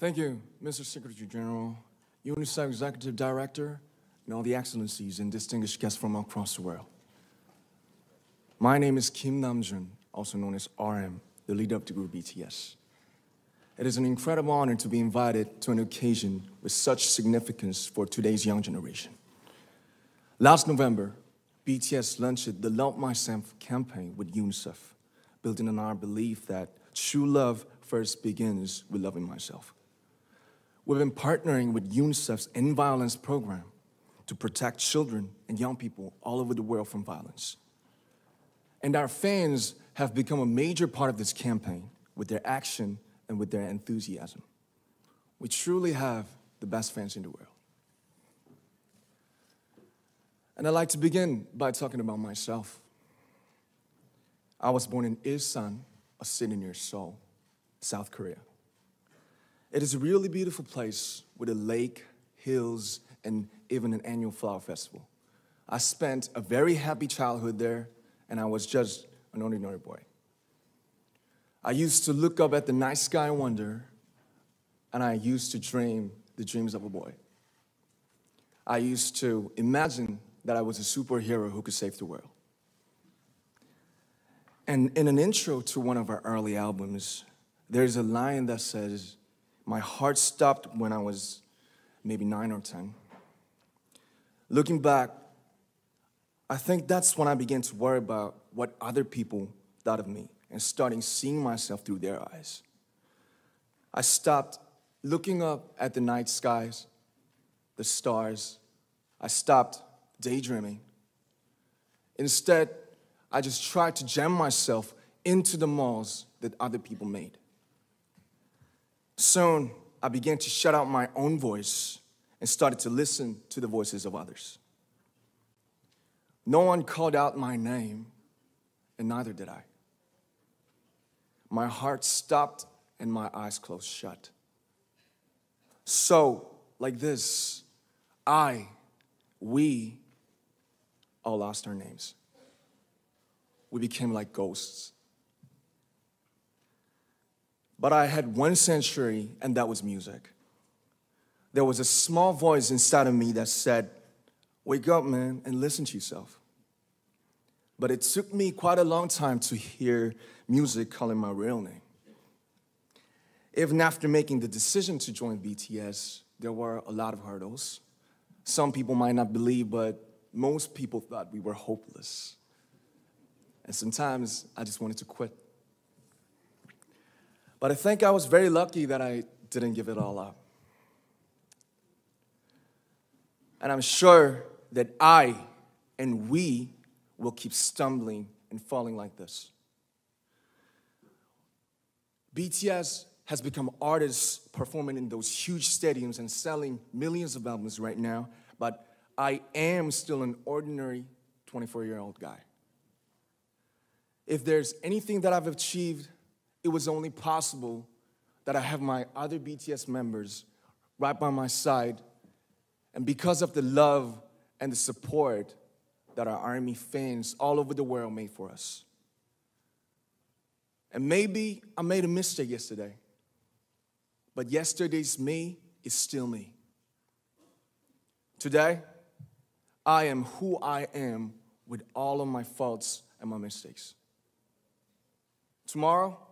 Thank you, Mr. Secretary General, UNICEF Executive Director, and all the excellencies and distinguished guests from across the world. My name is Kim Namjoon, also known as RM, the leader of the group BTS. It is an incredible honor to be invited to an occasion with such significance for today's young generation. Last November, BTS launched the Love Myself campaign with UNICEF, building on our belief that true love first begins with loving myself. We've been partnering with UNICEF's End Violence program to protect children and young people all over the world from violence. And our fans have become a major part of this campaign with their action and with their enthusiasm. We truly have the best fans in the world. And I'd like to begin by talking about myself. I was born in Ilsan, a city near Seoul, South Korea. It is a really beautiful place with a lake, hills, and even an annual flower festival. I spent a very happy childhood there, and I was just an ordinary boy. I used to look up at the night sky and wonder, and I used to dream the dreams of a boy. I used to imagine that I was a superhero who could save the world. And in an intro to one of our early albums, there's a line that says, "My heart stopped when I was maybe 9 or 10. Looking back, I think that's when I began to worry about what other people thought of me and starting seeing myself through their eyes. I stopped looking up at the night skies, the stars. I stopped daydreaming. Instead, I just tried to jam myself into the malls that other people made. Soon, I began to shut out my own voice and started to listen to the voices of others. No one called out my name, and neither did I. My heart stopped and my eyes closed shut. So, like this, we all lost our names. We became like ghosts. But I had one sanctuary, and that was music. There was a small voice inside of me that said, "Wake up, man, and listen to yourself." But it took me quite a long time to hear music calling my real name. Even after making the decision to join BTS, there were a lot of hurdles. Some people might not believe, but most people thought we were hopeless. And sometimes I just wanted to quit. But I think I was very lucky that I didn't give it all up. And I'm sure that I and we will keep stumbling and falling like this. BTS has become artists performing in those huge stadiums and selling millions of albums right now, but I am still an ordinary 24-year-old guy. If there's anything that I've achieved, it was only possible that I have my other BTS members right by my side, and because of the love and the support that our ARMY fans all over the world made for us. And maybe I made a mistake yesterday, but yesterday's me is still me. Today, I am who I am with all of my faults and my mistakes. Tomorrow,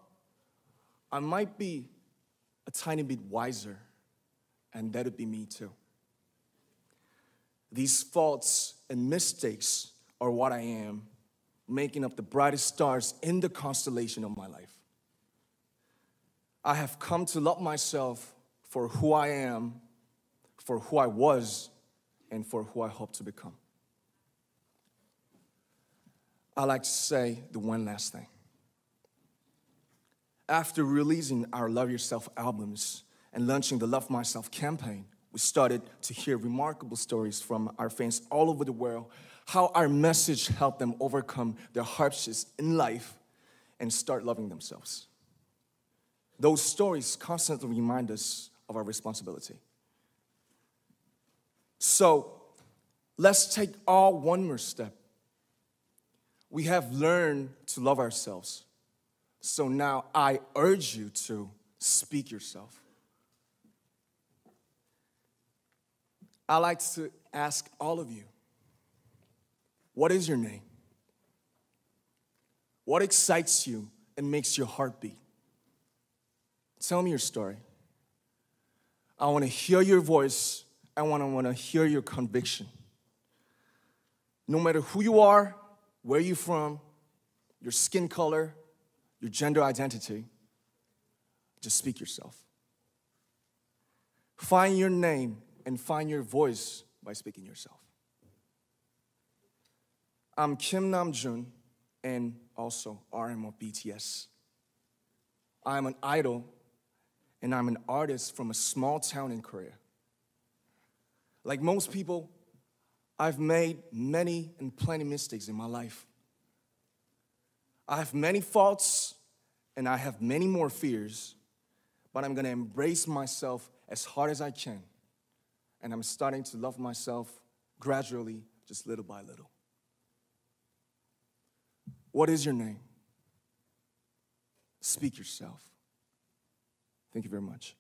I might be a tiny bit wiser, and that'd be me too. These faults and mistakes are what I am, making up the brightest stars in the constellation of my life. I have come to love myself for who I am, for who I was, and for who I hope to become. I like to say the one last thing. After releasing our Love Yourself albums and launching the Love Myself campaign, we started to hear remarkable stories from our fans all over the world, how our message helped them overcome their hardships in life and start loving themselves. Those stories constantly remind us of our responsibility. So, let's take all one more step. We have learned to love ourselves. So now I urge you to speak yourself. I like to ask all of you, what is your name? What excites you and makes your heart beat? Tell me your story. I want to hear your voice. I want to hear your conviction. No matter who you are, where you're from, your skin color, your gender identity, just speak yourself. Find your name and find your voice by speaking yourself. I'm Kim Namjoon and also RM of BTS. I'm an idol and I'm an artist from a small town in Korea. Like most people, I've made many and plenty mistakes in my life. I have many faults and I have many more fears, but I'm gonna embrace myself as hard as I can. And I'm starting to love myself gradually, just little by little. What is your name? Speak yourself. Thank you very much.